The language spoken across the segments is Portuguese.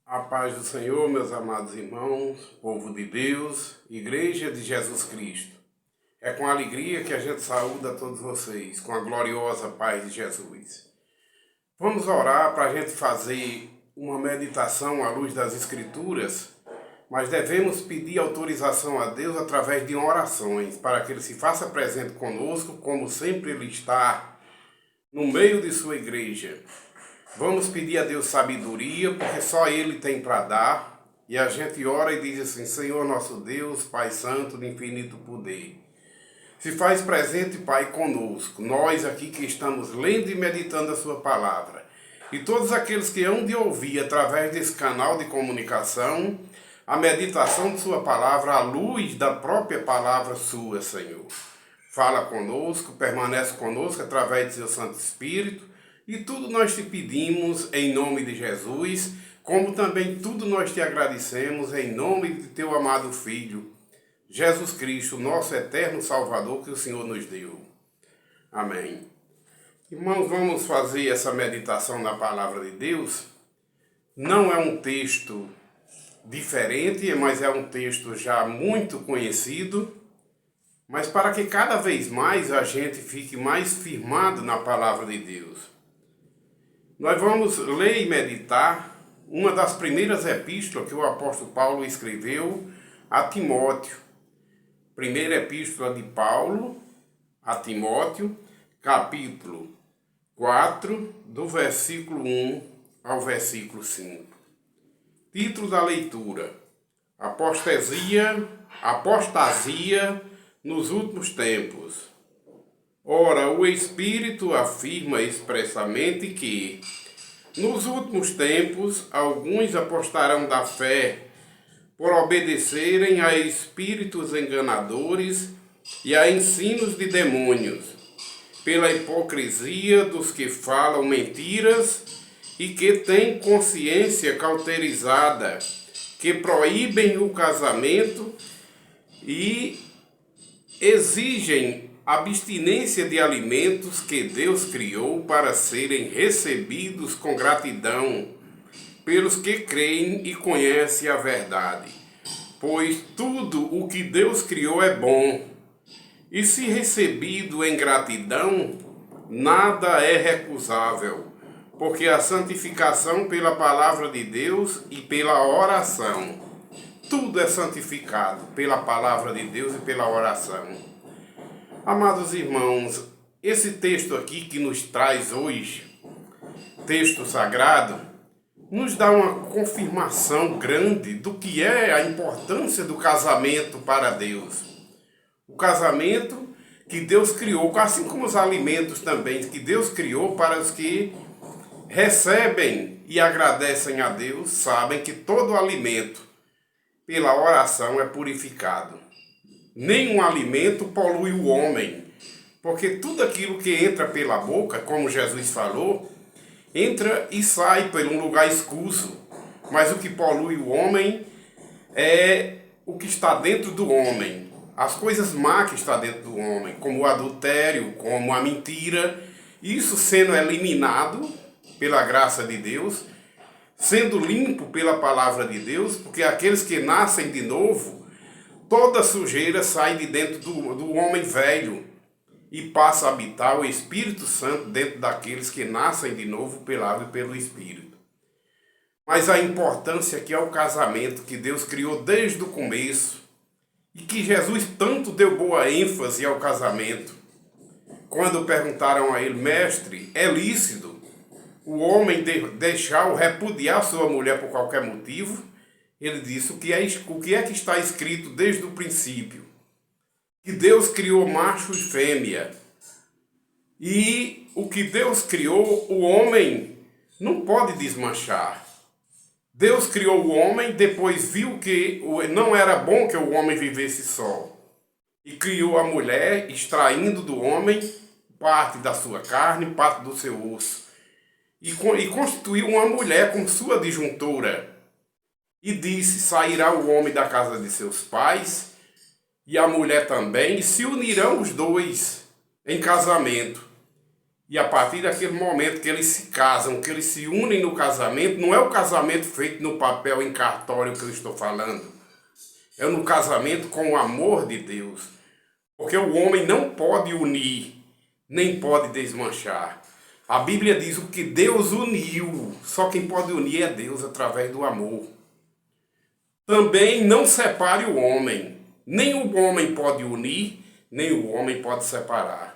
A paz do Senhor, meus amados irmãos, povo de Deus, Igreja de Jesus Cristo. É com alegria que a gente saúda a todos vocês, com a gloriosa paz de Jesus. Vamos orar para a gente fazer uma meditação à luz das Escrituras, mas devemos pedir autorização a Deus através de orações, para que Ele se faça presente conosco, como sempre Ele está no meio de sua igreja. Vamos pedir a Deus sabedoria, porque só Ele tem para dar. E a gente ora e diz assim: Senhor nosso Deus, Pai Santo de infinito poder, se faz presente, Pai, conosco, nós aqui que estamos lendo e meditando a Sua palavra. E todos aqueles que hão de ouvir através desse canal de comunicação, a meditação de Sua palavra, à luz da própria palavra Sua, Senhor. Fala conosco, permanece conosco através de Seu Santo Espírito. E tudo nós te pedimos em nome de Jesus, como também tudo nós te agradecemos em nome de teu amado Filho, Jesus Cristo, nosso eterno Salvador, que o Senhor nos deu. Amém. Irmãos, vamos fazer essa meditação na palavra de Deus. Não é um texto diferente, mas é um texto já muito conhecido, mas para que cada vez mais a gente fique mais firmado na palavra de Deus. Nós vamos ler e meditar uma das primeiras epístolas que o apóstolo Paulo escreveu a Timóteo. Primeira epístola de Paulo a Timóteo, capítulo 4, do versículo 1 ao versículo 5. Título da leitura: Apostasia nos últimos tempos. Ora, o Espírito afirma expressamente que, nos últimos tempos, alguns apostarão da fé por obedecerem a espíritos enganadores e a ensinos de demônios, pela hipocrisia dos que falam mentiras e que têm consciência cauterizada, que proíbem o casamento e exigem abstinência de alimentos que Deus criou para serem recebidos com gratidão pelos que creem e conhecem a verdade. Pois tudo o que Deus criou é bom, e se recebido em gratidão, nada é recusável, porque a santificação pela palavra de Deus e pela oração, tudo é santificado pela palavra de Deus e pela oração. Amados irmãos, esse texto aqui que nos traz hoje, texto sagrado, nos dá uma confirmação grande do que é a importância do casamento para Deus. O casamento que Deus criou, assim como os alimentos também, que Deus criou para os que recebem e agradecem a Deus, sabem que todo alimento, pela oração, é purificado. Nenhum alimento polui o homem, porque tudo aquilo que entra pela boca, como Jesus falou, entra e sai por um lugar escuso. Mas o que polui o homem é o que está dentro do homem. As coisas má que estão dentro do homem, como o adultério, como a mentira, isso sendo eliminado pela graça de Deus, sendo limpo pela palavra de Deus, porque aqueles que nascem de novo, toda sujeira sai de dentro do homem velho e passa a habitar o Espírito Santo dentro daqueles que nascem de novo pela água e pelo Espírito. Mas a importância que é o casamento que Deus criou desde o começo e que Jesus tanto deu boa ênfase ao casamento. Quando perguntaram a ele: mestre, é lícito o homem deixar ou repudiar sua mulher por qualquer motivo? Ele disse o que é que está escrito desde o princípio. Que Deus criou macho e fêmea. E o que Deus criou, o homem não pode desmanchar. Deus criou o homem, depois viu que não era bom que o homem vivesse só. E criou a mulher, extraindo do homem parte da sua carne, parte do seu osso. E constituiu uma mulher com sua disjuntora. E disse: sairá o homem da casa de seus pais, e a mulher também, e se unirão os dois em casamento. E a partir daquele momento que eles se casam, que eles se unem no casamento, não é o casamento feito no papel em cartório que eu estou falando. É no casamento com o amor de Deus. Porque o homem não pode unir, nem pode desmanchar. A Bíblia diz o que Deus uniu. Só quem pode unir é Deus através do amor. Também não separe o homem. Nem o homem pode unir, nem o homem pode separar.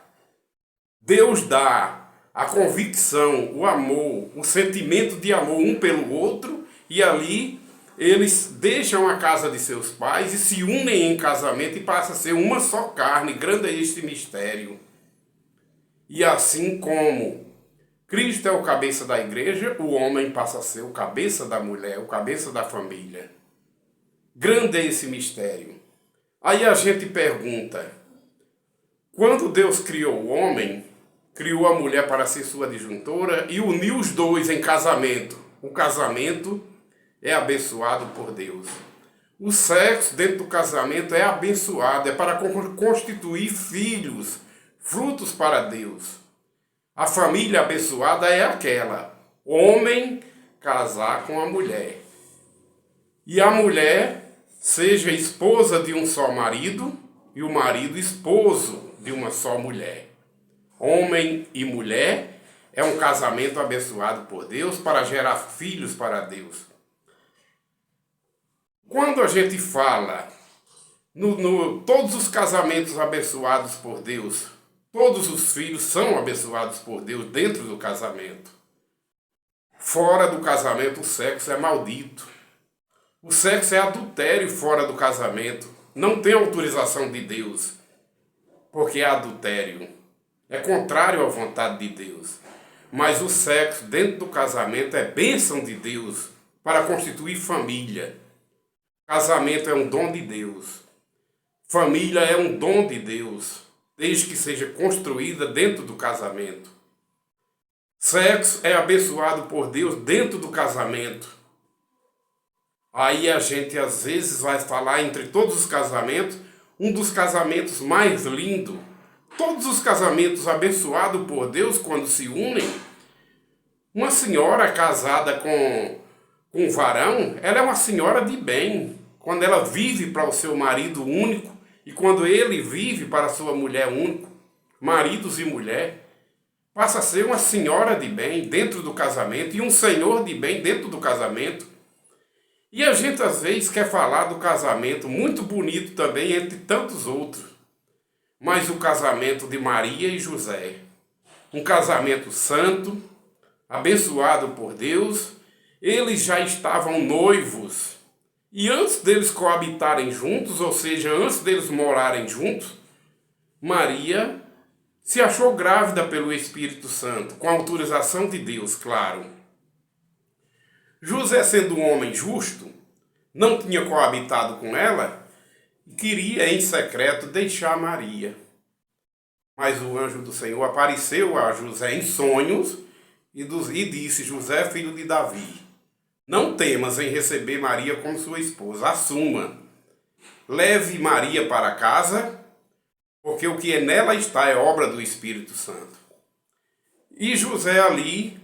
Deus dá a convicção, o amor, o sentimento de amor um pelo outro, e ali eles deixam a casa de seus pais e se unem em casamento e passam a ser uma só carne. Grande é este mistério. E assim como Cristo é o cabeça da igreja, o homem passa a ser o cabeça da mulher, o cabeça da família. Grande é esse mistério. Aí a gente pergunta, quando Deus criou o homem, criou a mulher para ser sua disjuntora e uniu os dois em casamento. O casamento é abençoado por Deus. O sexo dentro do casamento é abençoado, é para constituir filhos, frutos para Deus. A família abençoada é aquela, homem casar com a mulher. E a mulher seja esposa de um só marido e o marido esposo de uma só mulher. Homem e mulher é um casamento abençoado por Deus para gerar filhos para Deus. Quando a gente fala todos os casamentos abençoados por Deus, todos os filhos são abençoados por Deus dentro do casamento. Fora do casamento, o sexo é maldito. O sexo é adultério fora do casamento. Não tem autorização de Deus, porque é adultério. É contrário à vontade de Deus. Mas o sexo dentro do casamento é bênção de Deus para constituir família. Casamento é um dom de Deus. Família é um dom de Deus, desde que seja construída dentro do casamento. Sexo é abençoado por Deus dentro do casamento. Aí a gente às vezes vai falar entre todos os casamentos, um dos casamentos mais lindos. Todos os casamentos abençoados por Deus quando se unem. Uma senhora casada com um varão, ela é uma senhora de bem. Quando ela vive para o seu marido único e quando ele vive para a sua mulher única, maridos e mulher, passa a ser uma senhora de bem dentro do casamento e um senhor de bem dentro do casamento. E a gente às vezes quer falar do casamento muito bonito também entre tantos outros. Mas o casamento de Maria e José, um casamento santo, abençoado por Deus, eles já estavam noivos. E antes deles coabitarem juntos, ou seja, antes deles morarem juntos, Maria se achou grávida pelo Espírito Santo, com a autorização de Deus, claro. José, sendo um homem justo, não tinha coabitado com ela e queria em secreto deixar Maria. Mas o anjo do Senhor apareceu a José em sonhos e disse: José, filho de Davi, não temas em receber Maria como sua esposa, assuma. Leve Maria para casa, porque o que nela está é obra do Espírito Santo. E José ali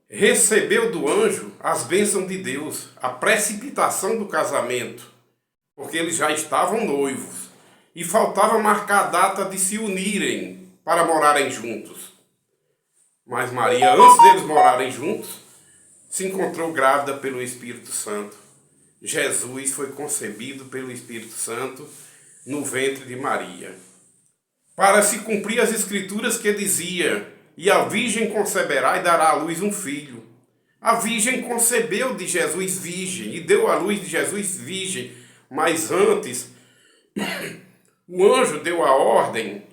recebeu do anjo as bênçãos de Deus, a precipitação do casamento, porque eles já estavam noivos e faltava marcar a data de se unirem para morarem juntos. Mas Maria, antes deles morarem juntos, se encontrou grávida pelo Espírito Santo. Jesus foi concebido pelo Espírito Santo no ventre de Maria. Para se cumprir as escrituras que dizia: e a virgem conceberá e dará à luz um filho. A virgem concebeu de Jesus virgem e deu à luz de Jesus virgem. Mas antes, o anjo deu a ordem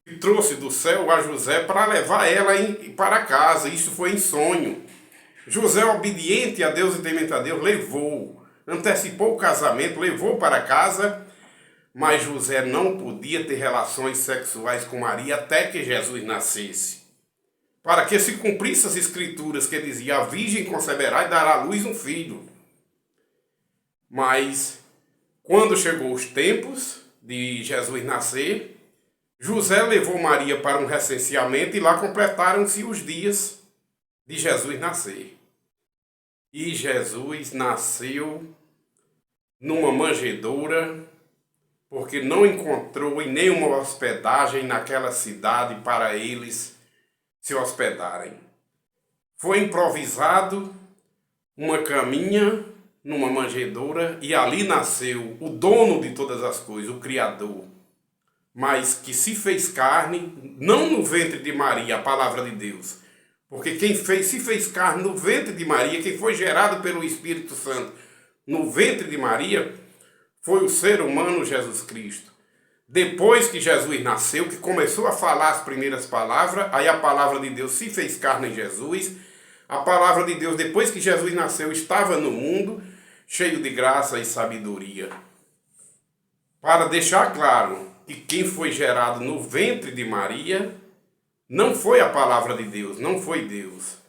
e trouxe do céu a José para levar ela para casa. Isso foi em sonho. José, obediente a Deus e temente a Deus, levou, antecipou o casamento, levou para casa. Mas José não podia ter relações sexuais com Maria até que Jesus nascesse. Para que se cumprisse as escrituras que dizia: a virgem conceberá e dará à luz um filho. Mas, quando chegou os tempos de Jesus nascer, José levou Maria para um recenseamento e lá completaram-se os dias de Jesus nascer. E Jesus nasceu numa manjedoura, porque não encontrou em nenhuma hospedagem naquela cidade para eles se hospedarem. Foi improvisado uma caminha numa manjedoura e ali nasceu o dono de todas as coisas, o Criador, mas que se fez carne, não no ventre de Maria, a palavra de Deus, porque se fez carne no ventre de Maria, quem foi gerado pelo Espírito Santo no ventre de Maria, foi o ser humano Jesus Cristo. Depois que Jesus nasceu, que começou a falar as primeiras palavras, aí a palavra de Deus se fez carne em Jesus. A palavra de Deus, depois que Jesus nasceu, estava no mundo, cheio de graça e sabedoria. Para deixar claro que quem foi gerado no ventre de Maria não foi a palavra de Deus, não foi Deus.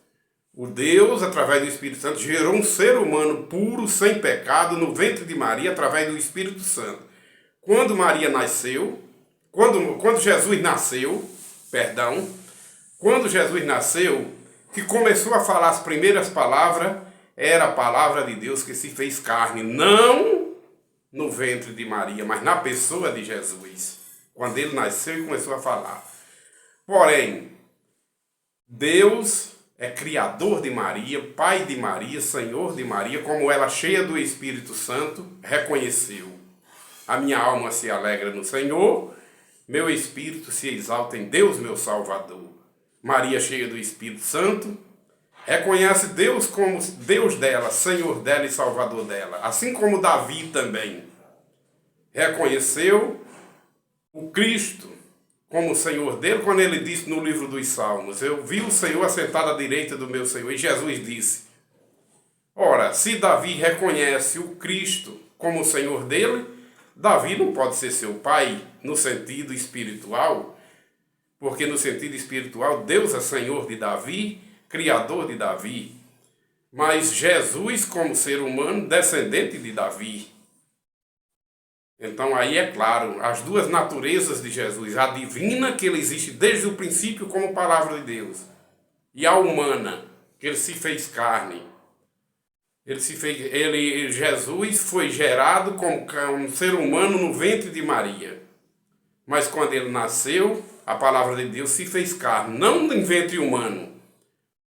O Deus, através do Espírito Santo, gerou um ser humano puro, sem pecado, no ventre de Maria, através do Espírito Santo. Quando Maria nasceu, quando Jesus nasceu, que começou a falar as primeiras palavras, era a palavra de Deus que se fez carne, não no ventre de Maria, mas na pessoa de Jesus, quando ele nasceu e começou a falar. Porém, Deus é Criador de Maria, Pai de Maria, Senhor de Maria, como ela, cheia do Espírito Santo, reconheceu. A minha alma se alegra no Senhor, meu espírito se exalta em Deus, meu Salvador. Maria, cheia do Espírito Santo, reconhece Deus como Deus dela, Senhor dela e Salvador dela. Assim como Davi também reconheceu o Cristo como o Senhor dele, quando ele disse no livro dos Salmos: eu vi o Senhor assentado à direita do meu Senhor. E Jesus disse: ora, se Davi reconhece o Cristo como o Senhor dele, Davi não pode ser seu pai no sentido espiritual, porque no sentido espiritual Deus é Senhor de Davi, Criador de Davi, mas Jesus como ser humano, descendente de Davi. Então aí é claro, as duas naturezas de Jesus, a divina, que ele existe desde o princípio como palavra de Deus, e a humana, que ele se fez carne. Jesus foi gerado como um ser humano no ventre de Maria. Mas quando ele nasceu, a palavra de Deus se fez carne, não no ventre humano,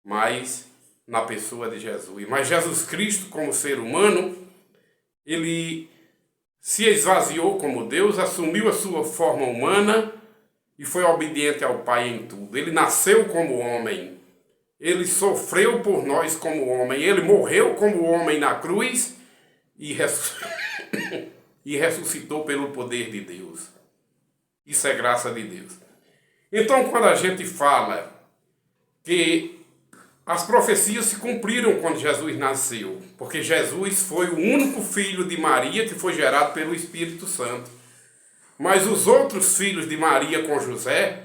mas na pessoa de Jesus. Mas Jesus Cristo, como ser humano, ele se esvaziou como Deus, assumiu a sua forma humana e foi obediente ao Pai em tudo. Ele nasceu como homem, ele sofreu por nós como homem, ele morreu como homem na cruz e ressuscitou pelo poder de Deus. Isso é graça de Deus. Então, quando a gente fala que as profecias se cumpriram quando Jesus nasceu, porque Jesus foi o único filho de Maria que foi gerado pelo Espírito Santo. Mas os outros filhos de Maria com José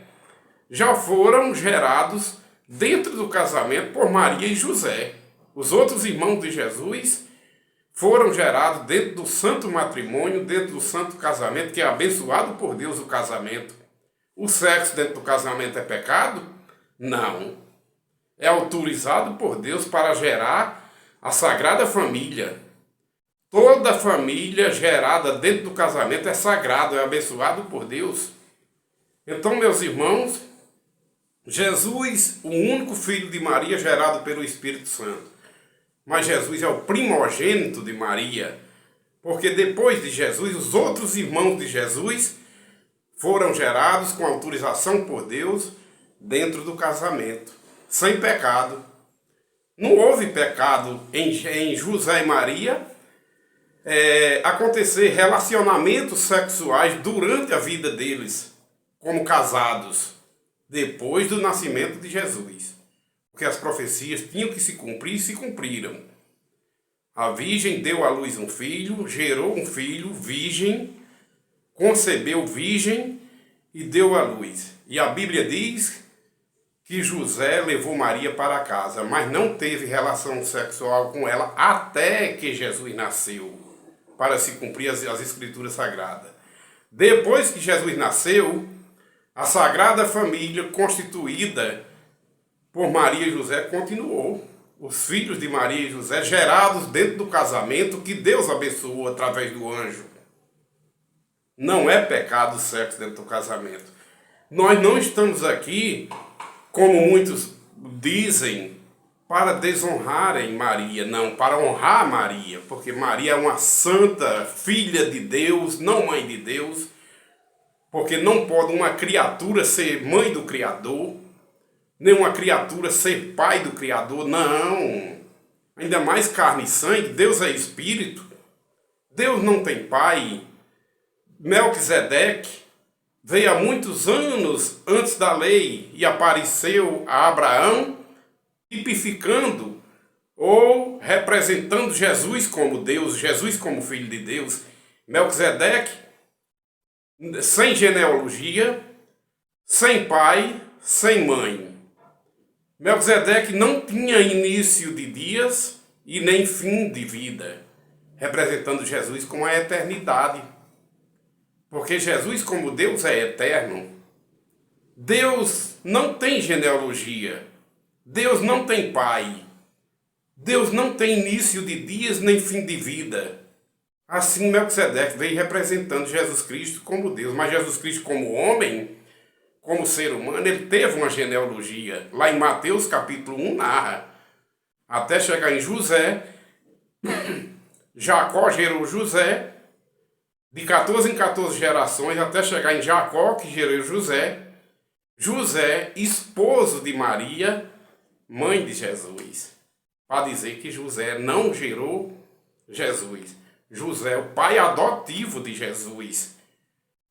já foram gerados dentro do casamento por Maria e José. Os outros irmãos de Jesus foram gerados dentro do santo matrimônio, dentro do santo casamento, que é abençoado por Deus o casamento. O sexo dentro do casamento é pecado? Não. É autorizado por Deus para gerar a Sagrada Família. Toda família gerada dentro do casamento é sagrado, é abençoado por Deus. Então, meus irmãos, Jesus, o único filho de Maria gerado pelo Espírito Santo. Mas Jesus é o primogênito de Maria, porque depois de Jesus, os outros irmãos de Jesus foram gerados com autorização por Deus dentro do casamento, sem pecado. Não houve pecado em José e Maria acontecer relacionamentos sexuais durante a vida deles, como casados, depois do nascimento de Jesus. Porque as profecias tinham que se cumprir e se cumpriram. A virgem deu à luz um filho, gerou um filho, virgem, concebeu virgem e deu à luz. E a Bíblia diz que José levou Maria para casa, mas não teve relação sexual com ela até que Jesus nasceu, para se cumprir as escrituras sagradas. Depois que Jesus nasceu, A Sagrada Família, constituída por Maria e José, continuou. Os filhos de Maria e José, gerados dentro do casamento, que Deus abençoou através do anjo. Não é pecado o sexo dentro do casamento. Nós não estamos aqui, como muitos dizem, para desonrarem Maria, não, para honrar Maria, porque Maria é uma santa filha de Deus, não mãe de Deus, porque não pode uma criatura ser mãe do Criador, nem uma criatura ser pai do Criador, não. Ainda mais carne e sangue, Deus é espírito, Deus não tem pai. Melquisedeque veio há muitos anos antes da lei e apareceu a Abraão, tipificando ou representando Jesus como Deus, Jesus como Filho de Deus. Melquisedeque, sem genealogia, sem pai, sem mãe. Melquisedeque não tinha início de dias e nem fim de vida, representando Jesus como a eternidade. Porque Jesus, como Deus é eterno, Deus não tem genealogia, Deus não tem pai, Deus não tem início de dias nem fim de vida. Assim Melquisedeque veio representando Jesus Cristo como Deus, mas Jesus Cristo como homem, como ser humano, ele teve uma genealogia. Lá em Mateus capítulo 1 narra, até chegar em José, Jacó gerou José, de 14 em 14 gerações, até chegar em Jacó, que gerou José, José, esposo de Maria, mãe de Jesus. Para dizer que José não gerou Jesus. José é o pai adotivo de Jesus.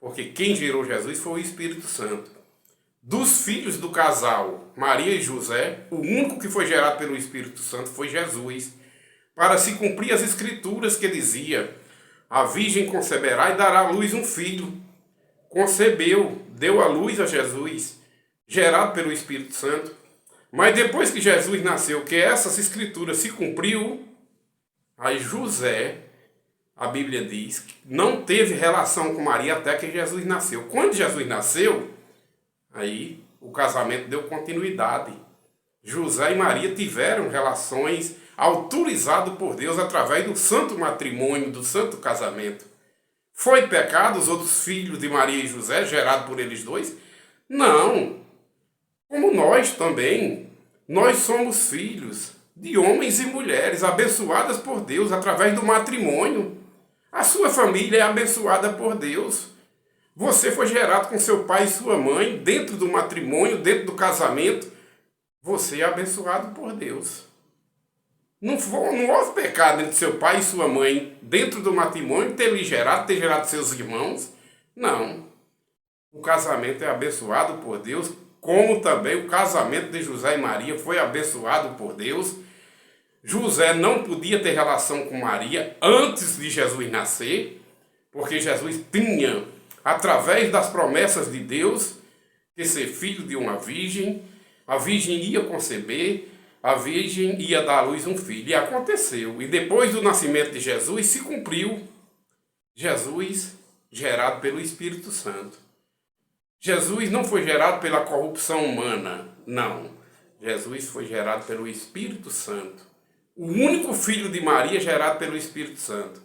Porque quem gerou Jesus foi o Espírito Santo. Dos filhos do casal, Maria e José, o único que foi gerado pelo Espírito Santo foi Jesus. Para se cumprir as escrituras que dizia: a virgem conceberá e dará à luz um filho. Concebeu, deu à luz a Jesus, gerado pelo Espírito Santo. Mas depois que Jesus nasceu, que essas escrituras se cumpriu, aí José, a Bíblia diz, não teve relação com Maria até que Jesus nasceu. Quando Jesus nasceu, aí o casamento deu continuidade. José e Maria tiveram relações autorizadas por Deus através do santo matrimônio, do santo casamento. Foi pecado os outros filhos de Maria e José, gerados por eles dois? Não. Como nós também, nós somos filhos de homens e mulheres abençoadas por Deus através do matrimônio. A sua família é abençoada por Deus. Você foi gerado com seu pai e sua mãe dentro do matrimônio, dentro do casamento. Você é abençoado por Deus. Não houve pecado entre seu pai e sua mãe dentro do matrimônio ter gerado seus irmãos. Não. O casamento é abençoado por Deus, como também o casamento de José e Maria foi abençoado por Deus. José não podia ter relação com Maria antes de Jesus nascer, porque Jesus tinha, através das promessas de Deus, que ser filho de uma virgem, a virgem ia conceber, a virgem ia dar à luz um filho. E aconteceu. E depois do nascimento de Jesus, se cumpriu. Jesus gerado pelo Espírito Santo. Jesus não foi gerado pela corrupção humana, não. Jesus foi gerado pelo Espírito Santo. O único filho de Maria gerado pelo Espírito Santo.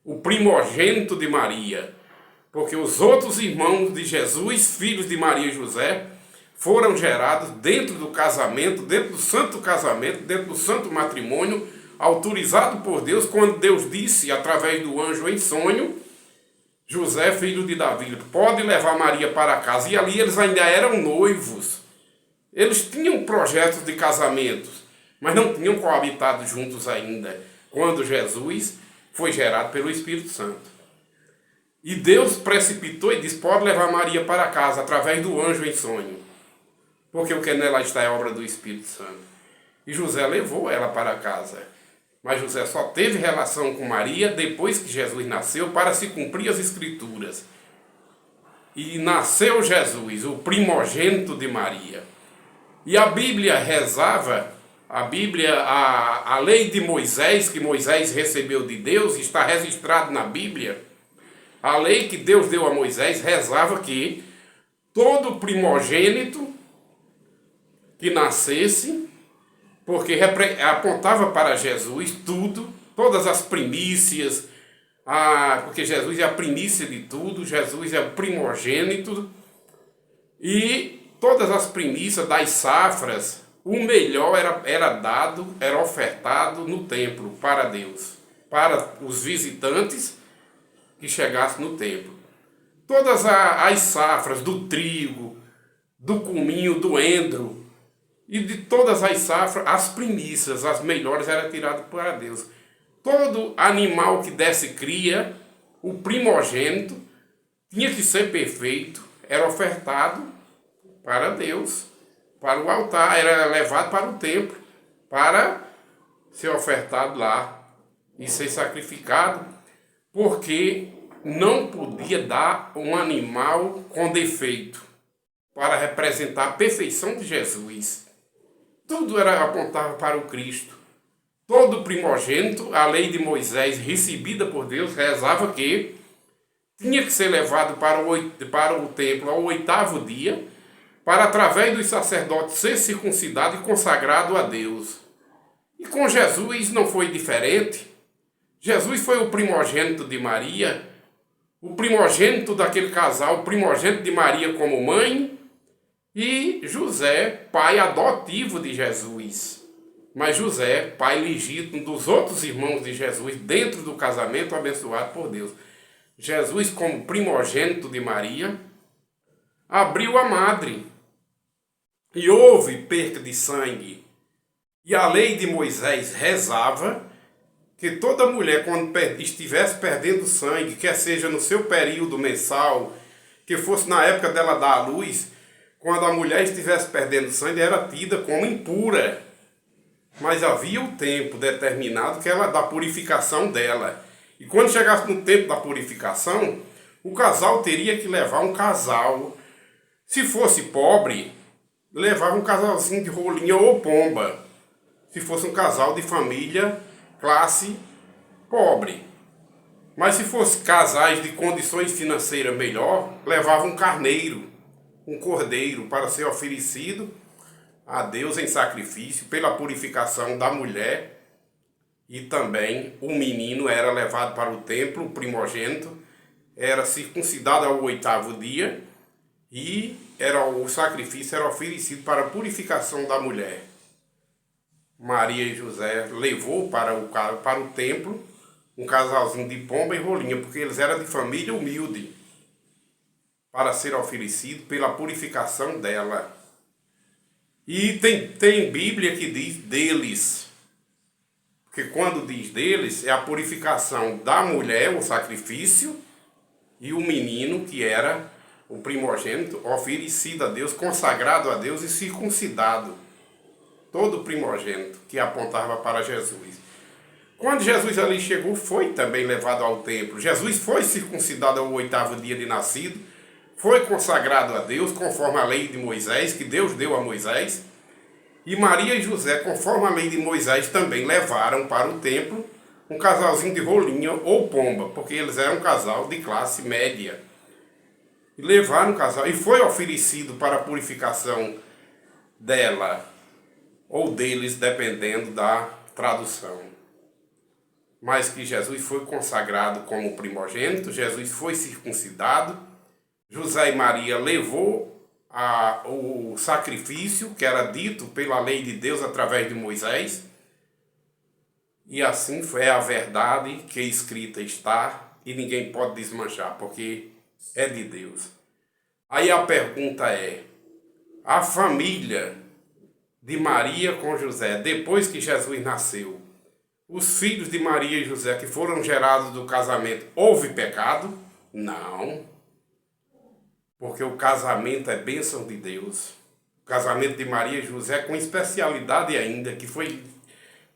O primogênito de Maria. Porque os outros irmãos de Jesus, filhos de Maria e José, foram gerados dentro do casamento, dentro do santo casamento, dentro do santo matrimônio, autorizado por Deus, quando Deus disse, através do anjo em sonho, José, filho de Davi, pode levar Maria para casa. E ali eles ainda eram noivos. Eles tinham projetos de casamento, mas não tinham coabitado juntos ainda, quando Jesus foi gerado pelo Espírito Santo. E Deus precipitou e disse, pode levar Maria para casa, através do anjo em sonho. Porque o que nela está é obra do Espírito Santo. E José levou ela para casa. Mas José só teve relação com Maria depois que Jesus nasceu, para se cumprir as Escrituras. E nasceu Jesus, o primogênito de Maria. E a Bíblia rezava, a lei de Moisés, que Moisés recebeu de Deus, está registrado na Bíblia. A lei que Deus deu a Moisés rezava que todo primogênito que nascesse, porque apontava para Jesus tudo, todas as primícias, porque Jesus é a primícia de tudo, Jesus é o primogênito, e todas as primícias das safras, o melhor era dado, era ofertado no templo para Deus, para os visitantes que chegassem no templo. Todas as safras do trigo, do cominho, do endro, e de todas as safras, as primícias, as melhores, eram tiradas para Deus. Todo animal que desse cria, o primogênito, tinha que ser perfeito, era ofertado para Deus, para o altar, era levado para o templo, para ser ofertado lá e ser sacrificado, porque não podia dar um animal com defeito, para representar a perfeição de Jesus. Tudo apontava para o Cristo. Todo primogênito, a lei de Moisés recebida por Deus, rezava que tinha que ser levado para o templo ao 8º dia, para através dos sacerdotes ser circuncidado e consagrado a Deus. E com Jesus não foi diferente. Jesus foi o primogênito de Maria, o primogênito daquele casal, o primogênito de Maria como mãe, e José, pai adotivo de Jesus. Mas José, pai legítimo dos outros irmãos de Jesus, dentro do casamento abençoado por Deus. Jesus, como primogênito de Maria, abriu a madre. E houve perca de sangue. E a lei de Moisés rezava que toda mulher, quando estivesse perdendo sangue, quer seja no seu período mensal, que fosse na época dela dar à luz, quando a mulher estivesse perdendo sangue, era tida como impura. Mas havia o tempo determinado que ela da purificação dela. E quando chegasse no tempo da purificação, o casal teria que levar um casal. Se fosse pobre, levava um casalzinho de rolinha ou pomba. Se fosse um casal de família, classe pobre. Mas se fosse casais de condições financeiras melhor, levava um carneiro, um cordeiro, para ser oferecido a Deus em sacrifício pela purificação da mulher. E também o menino era levado para o templo, o primogênito, era circuncidado ao 8º dia, e o sacrifício era oferecido para a purificação da mulher. Maria e José levou para o templo um casalzinho de pomba e rolinha, porque eles eram de família humilde, para ser oferecido pela purificação dela. E tem Bíblia que diz deles, porque quando diz deles, é a purificação da mulher, o sacrifício, e o menino, que era o primogênito, oferecido a Deus, consagrado a Deus e circuncidado. Todo primogênito que apontava para Jesus. Quando Jesus ali chegou, foi também levado ao templo. Jesus foi circuncidado ao 8º dia de nascido, foi consagrado a Deus, conforme a lei de Moisés, que Deus deu a Moisés. E Maria e José, conforme a lei de Moisés, também levaram para o templo um casalzinho de rolinha ou pomba, porque eles eram um casal de classe média. E levaram o casal, e foi oferecido para a purificação dela, ou deles, dependendo da tradução. Mas que Jesus foi consagrado como primogênito, Jesus foi circuncidado, José e Maria levou o sacrifício que era dito pela lei de Deus através de Moisés, e assim é a verdade que escrita está, e ninguém pode desmanchar, porque é de Deus. Aí a pergunta é, a família de Maria com José, depois que Jesus nasceu, os filhos de Maria e José que foram gerados do casamento, houve pecado? Não. Porque o casamento é bênção de Deus. O casamento de Maria e José com especialidade ainda, que foi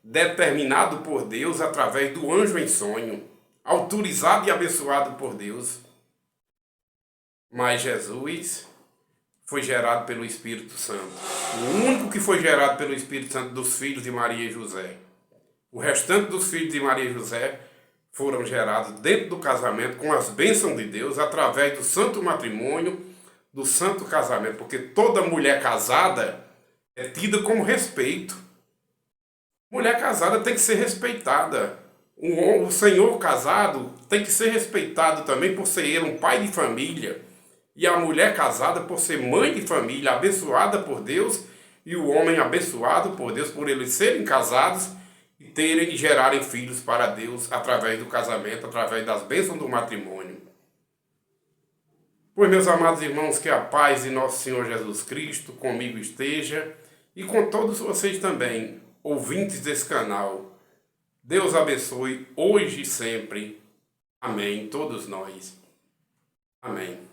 determinado por Deus através do anjo em sonho, autorizado e abençoado por Deus. Mas Jesus foi gerado pelo Espírito Santo. O único que foi gerado pelo Espírito Santo dos filhos de Maria e José. O restante dos filhos de Maria e José foram gerados dentro do casamento com as bênçãos de Deus, através do santo matrimônio, do santo casamento, porque toda mulher casada é tida como respeito. Mulher casada tem que ser respeitada. O senhor casado tem que ser respeitado também por ser ele um pai de família. E a mulher casada por ser mãe de família, abençoada por Deus, e o homem abençoado por Deus por eles serem casados e terem e gerarem filhos para Deus através do casamento, através das bênçãos do matrimônio. Pois, meus amados irmãos, que a paz de nosso Senhor Jesus Cristo comigo esteja e com todos vocês também, ouvintes desse canal. Deus abençoe hoje e sempre. Amém. Todos nós. Amém.